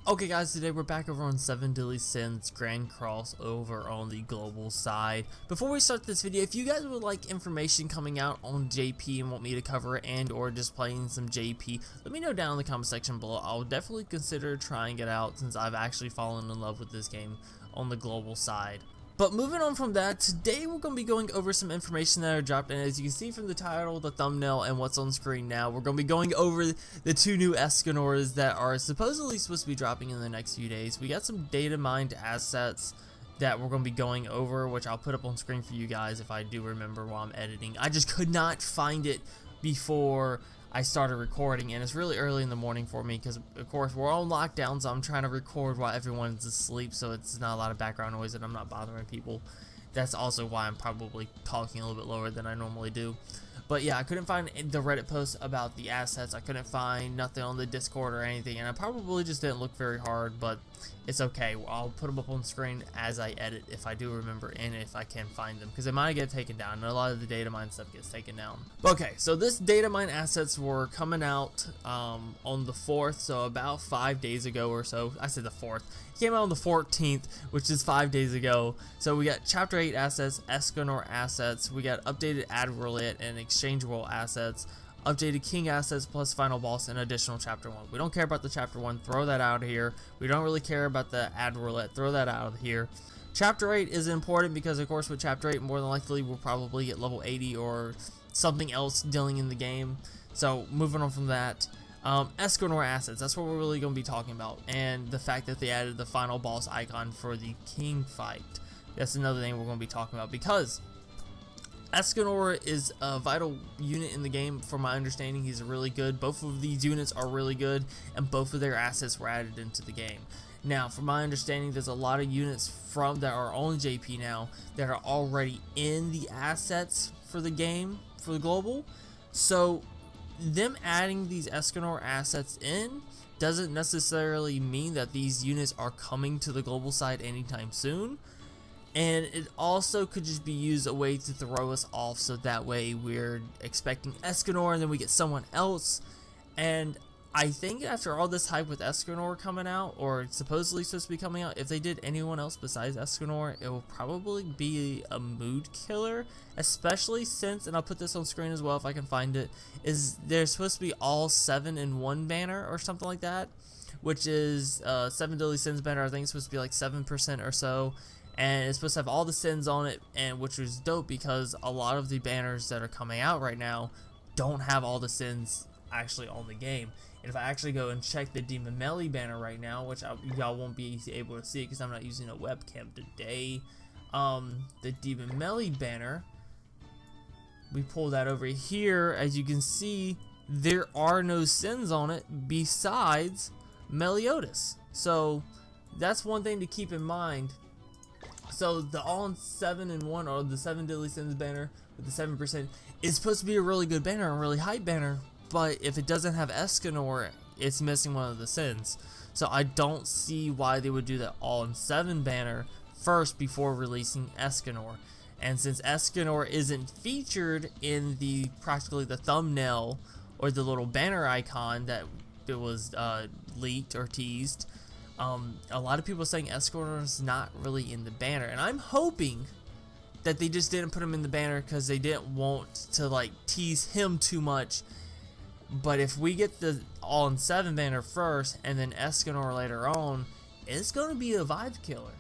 Okay guys, today we're back over on 7 Deadly Sins Grand Crossover on the global side. Before we start this video, if you guys would like information coming out on JP and want me to cover it and or just playing some JP, let me know down in the comment section below. I'll definitely consider trying it out since I've actually fallen in love with this game on the global side. But moving on from that, today we're going to be going over some information that are dropped, and as you can see from the title, the thumbnail, and what's on screen now, we're going to be going over the two new Escanors that are supposedly supposed to be dropping in the next few days. We got some data mined assets that we're going to be going over, which I'll put up on screen for you guys if I do remember while I'm editing. I just could not find it before I started recording, and it's really early in the morning for me because of course we're on lockdown, so I'm trying to record while everyone's asleep so it's not a lot of background noise and I'm not bothering people. That's also why I'm probably talking a little bit lower than I normally do. But yeah, I couldn't find the Reddit post about the assets. I couldn't find nothing on the Discord or anything, and I probably just didn't look very hard, but it's okay. I'll put them up on screen as I edit if I do remember and if I can find them, because they might get taken down, and a lot of the data mine stuff gets taken down. Okay, so this data mine assets were coming out on the 4th, so about 5 days ago or so. I said the 4th. It came out on the 14th, which is 5 days ago. So we got Chapter 8 assets, Escanor assets, we got updated ad roulette and exchangeable assets, updated king assets plus final boss and additional chapter 1. We don't care about the chapter 1, throw that out of here. We don't really care about the ad roulette, throw that out of here. Chapter 8 is important because of course with chapter 8 more than likely we'll probably get level 80 or something else dealing in the game. So moving on from that, Escanor assets, that's what we're really going to be talking about, and the fact that they added the final boss icon for the king fight. That's another thing we're going to be talking about because Escanor is a vital unit in the game. From my understanding, he's really good. Both of these units are really good, and both of their assets were added into the game. Now, from my understanding, there's a lot of units that are on JP now that are already in the assets for the game, for the global. So, them adding these Escanor assets in doesn't necessarily mean that these units are coming to the global side anytime soon. And it also could just be used a way to throw us off, so that way we're expecting Escanor and then we get someone else. And I think after all this hype with Escanor coming out, or supposedly supposed to be coming out, if they did anyone else besides Escanor, it will probably be a mood killer. Especially since, and I'll put this on screen as well if I can find it, is they're supposed to be all 7 in 1 banner or something like that, which is 7 Deadly Sins banner. I think it's supposed to be like 7% or so. And it's supposed to have all the sins on it, and which was dope because a lot of the banners that are coming out right now don't have all the sins actually on the game. And if I actually go and check the Demon Melee banner right now, which y'all won't be able to see because I'm not using a webcam today, the Demon Melee banner, we pull that over here, as you can see, there are no sins on it besides Meliodas. So that's one thing to keep in mind. So the all 7 in 1, or the 7 Deadly Sins banner with the 7% is supposed to be a really good banner, a really hype banner, but if it doesn't have Escanor, it's missing one of the sins. So I don't see why they would do that all in 7 banner first before releasing Escanor. And since Escanor isn't featured in practically the thumbnail or the little banner icon that it was leaked or teased, a lot of people are saying Escanor is not really in the banner, and I'm hoping that they just didn't put him in the banner because they didn't want to like tease him too much. But if we get the all in 7 banner first and then Escanor later on, it's going to be a vibe killer.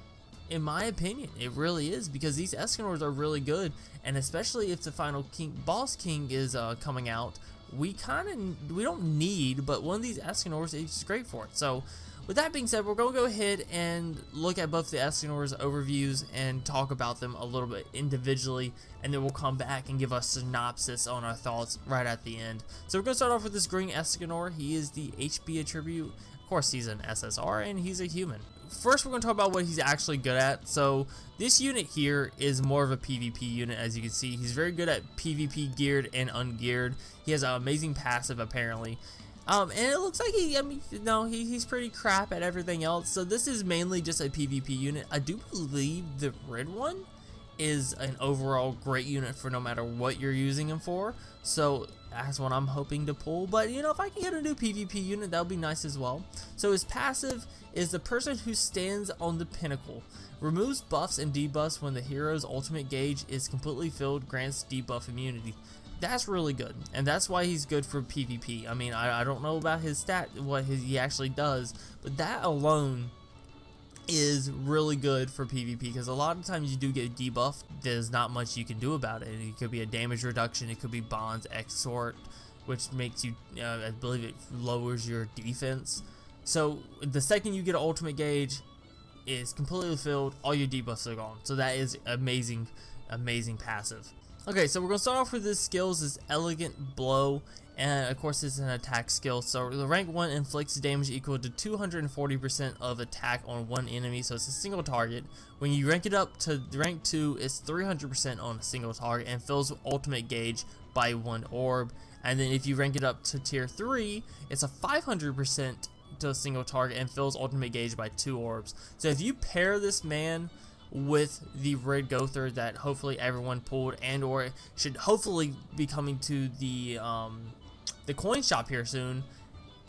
In my opinion, it really is, because these Escanors are really good, and especially if the final boss king is coming out, we don't need, but one of these Escanors is great for it. So with that being said, we're going to go ahead and look at both the Escanor's overviews and talk about them a little bit individually, and then we'll come back and give a synopsis on our thoughts right at the end. So we're going to start off with this Green Escanor. He is the HP attribute. Of course, he's an SSR, and he's a human. First, we're going to talk about what he's actually good at. So this unit here is more of a PvP unit, as you can see. He's very good at PvP geared and ungeared. He has an amazing passive, apparently. And it looks like he's pretty crap at everything else. So this is mainly just a PvP unit. I do believe the red one is an overall great unit for no matter what you're using him for. So that's what I'm hoping to pull. But you know, if I can get a new PvP unit, that would be nice as well. So his passive is the person who stands on the pinnacle. Removes buffs and debuffs when the hero's ultimate gauge is completely filled, grants debuff immunity. That's really good, and that's why he's good for PvP. I mean, I don't know about his stat, he actually does, but that alone is really good for PvP, because a lot of times you do get debuffed. There's not much you can do about it. It could be a damage reduction, it could be bonds, exort, which makes you, I believe it lowers your defense. So the second you get an ultimate gauge, is completely filled, all your debuffs are gone. So that is amazing, amazing passive. Okay, so we're gonna start off with his skills, is Elegant Blow, and of course it's an attack skill. So the rank 1 inflicts damage equal to 240% of attack on one enemy, so it's a single target. When you rank it up to rank 2, it's 300% on a single target and fills ultimate gauge by 1 orb. And then if you rank it up to tier 3, it's a 500% to a single target and fills ultimate gauge by 2 orbs. So if you pair this man with the Red Gother that hopefully everyone pulled, and or should hopefully be coming to the coin shop here soon,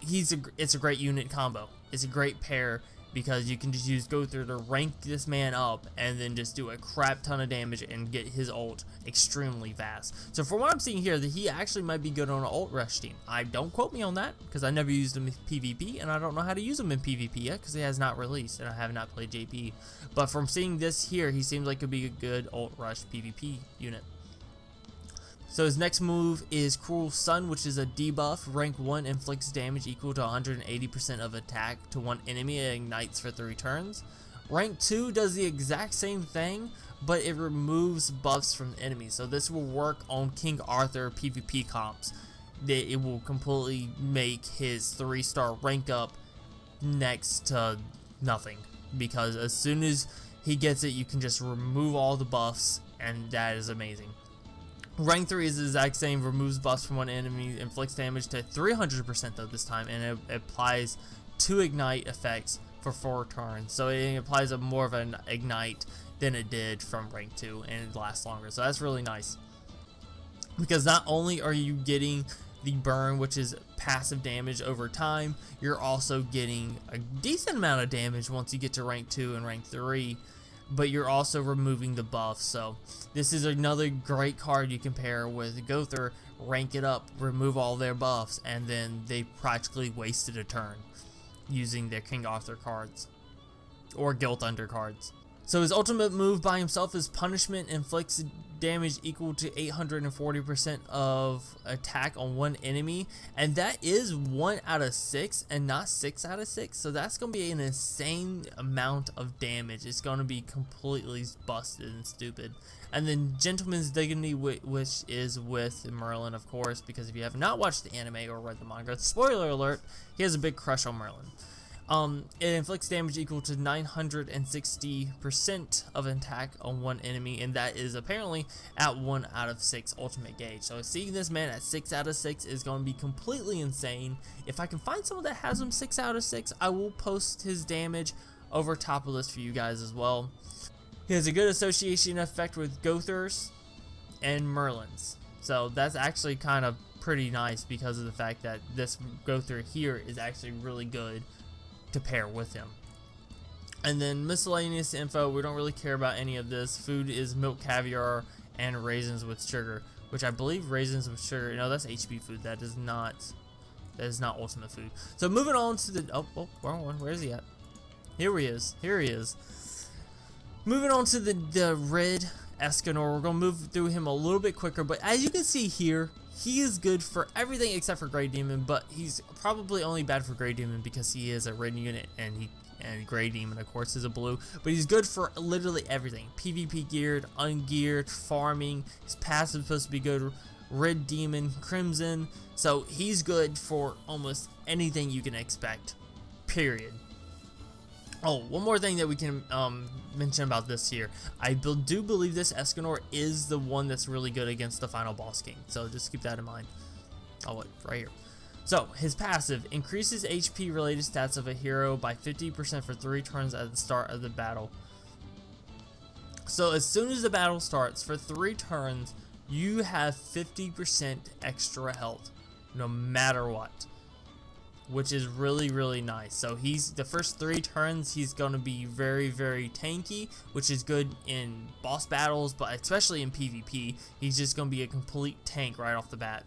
it's a great unit combo. It's a great pair, because you can just use Gother to rank this man up and then just do a crap ton of damage and get his ult extremely fast. So from what I'm seeing here, that he actually might be good on an ult rush team. Don't quote me on that, because I never used him in PvP, and I don't know how to use him in PvP yet, because he has not released and I have not played JP. But from seeing this here, he seems like could be a good ult rush PvP unit. So his next move is Cruel Sun, which is a debuff. Rank 1 inflicts damage equal to 180% of attack to one enemy. It ignites for 3 turns. Rank 2 does the exact same thing, but it removes buffs from the enemy. So this will work on King Arthur PvP comps. It will completely make his 3-star rank up next to nothing, because as soon as he gets it, you can just remove all the buffs, and that is amazing. Rank 3 is the exact same, removes buffs from one enemy, inflicts damage to 300% though this time, and it applies 2 ignite effects for 4 turns. So it applies a more of an ignite than it did from rank 2, and it lasts longer. So that's really nice, because not only are you getting the burn, which is passive damage over time, you're also getting a decent amount of damage once you get to rank 2 and rank 3. But you're also removing the buffs. So this is another great card you can pair with Gother, rank it up, remove all their buffs, and then they practically wasted a turn using their King Arthur cards or Guild Thunder cards. So his ultimate move by himself is Punishment, inflicts damage equal to 840% of attack on one enemy, and that is 1 out of 6 and not 6 out of 6. So that's gonna be an insane amount of damage. It's gonna be completely busted and stupid. And then Gentleman's Dignity, which is with Merlin, of course, because if you have not watched the anime or read the manga, spoiler alert, he has a big crush on Merlin. It inflicts damage equal to 960% of attack on one enemy, and that is apparently at 1 out of 6 ultimate gauge. So seeing this man at 6 out of 6 is going to be completely insane. If I can find someone that has him 6 out of 6, I will post his damage over top of this for you guys as well. He has a good association effect with Gothers and Merlins. So that's actually kind of pretty nice, because of the fact that this Gother here is actually really good to pair with him. And then Miscellaneous Info, we don't really care about any of this. Food is milk, caviar, and raisins with sugar, which I believe raisins with sugar, no, that's HP food. That is not ultimate food. So moving on to the wrong one. Where is he at? Here he is. Moving on to the Red Escanor. We're gonna move through him a little bit quicker, but as you can see here, he is good for everything except for Grey Demon, but he's probably only bad for Grey Demon because he is a red unit, and Grey Demon, of course, is a blue. But he's good for literally everything. PvP geared, ungeared, farming. His passive is supposed to be good. Red Demon, Crimson. So he's good for almost anything you can expect. Period. Oh, one more thing that we can mention about this here. I do believe this Escanor is the one that's really good against the final boss king. So just keep that in mind. Oh, wait, right here. So his passive increases HP related stats of a hero by 50% for 3 turns at the start of the battle. So as soon as the battle starts, for 3 turns, you have 50% extra health, no matter what, which is really nice. So the first 3 turns, he's going to be very tanky, which is good in boss battles, but especially in PvP, he's just going to be a complete tank right off the bat.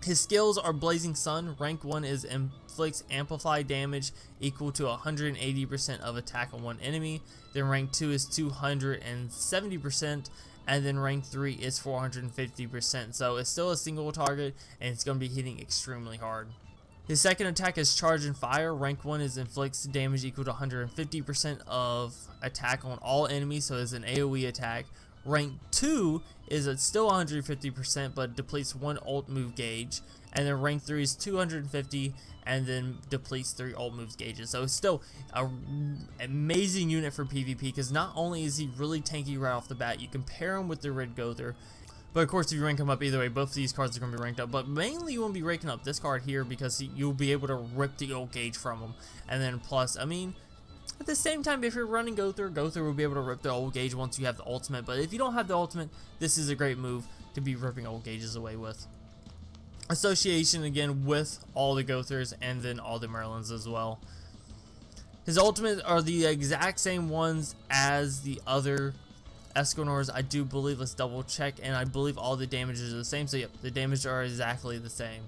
His skills are Blazing Sun. Rank 1 is inflicts amplified damage equal to 180% of attack on one enemy. Then rank 2 is 270%, and then rank 3 is 450%. So it's still a single target, and it's going to be hitting extremely hard. His second attack is Charge and Fire. Rank 1 is inflicts damage equal to 150% of attack on all enemies, so it's an AoE attack. Rank 2 is still 150%, but depletes 1 ult move gauge. And then rank 3 is 250 and then depletes 3 ult moves gauges. So it's still an amazing unit for PvP, because not only is he really tanky right off the bat, you can pair him with the Red Gother. But of course, if you rank him up either way, both of these cards are going to be ranked up. But mainly you won't be ranking up this card here, because you'll be able to rip the ult gauge from him. And then plus, I mean, at the same time, if you're running Gother will be able to rip the ult gauge once you have the ultimate. But if you don't have the ultimate, this is a great move to be ripping ult gauges away with. Association again with all the Gothers and then all the Merlins as well. His ultimates are the exact same ones as the other Escanors, I do believe. Let's double check, and I believe all the damages are the same. So yep, the damages are exactly the same.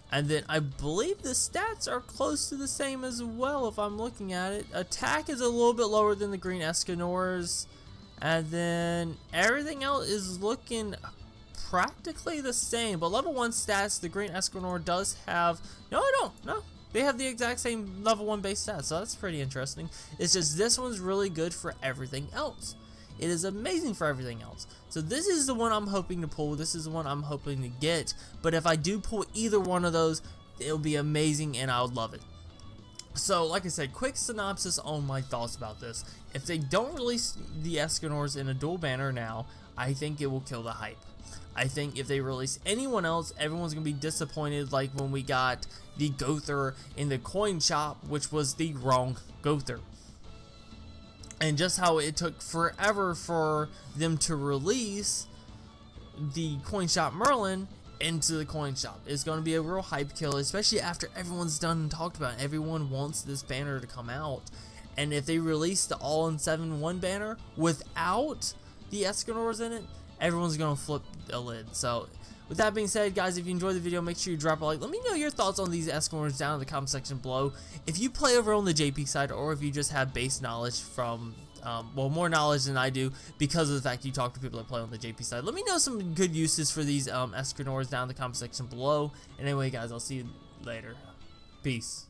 And then I believe the stats are close to the same as well if I'm looking at it. Attack is a little bit lower than the Green Escanors, and then everything else is looking practically the same. But level 1 stats, the Green Escanor does have, no, they have the exact same level 1 base stats, so that's pretty interesting. It's just this one's really good for everything else. It is amazing for everything else. So this is the one I'm hoping to pull. This is the one I'm hoping to get. But if I do pull either one of those, it'll be amazing and I would love it. So like I said, quick synopsis on my thoughts about this. If they don't release the Escanors in a dual banner now, I think it will kill the hype. I think if they release anyone else, everyone's going to be disappointed, like when we got the Gother in the coin shop, which was the wrong Gother. And just how it took forever for them to release the coin shop Merlin into the coin shop. It's going to be a real hype kill, especially after everyone's done and talked about it. Everyone wants this banner to come out. And if they release the all-in-7-1 banner without the Escanors in it, everyone's going to flip the lid. So with that being said, guys, if you enjoyed the video, make sure you drop a like. Let me know your thoughts on these Escanors down in the comment section below. If you play over on the JP side, or if you just have base knowledge from, well, more knowledge than I do because of the fact you talk to people that play on the JP side, let me know some good uses for these Escanors down in the comment section below. And anyway, guys, I'll see you later. Peace.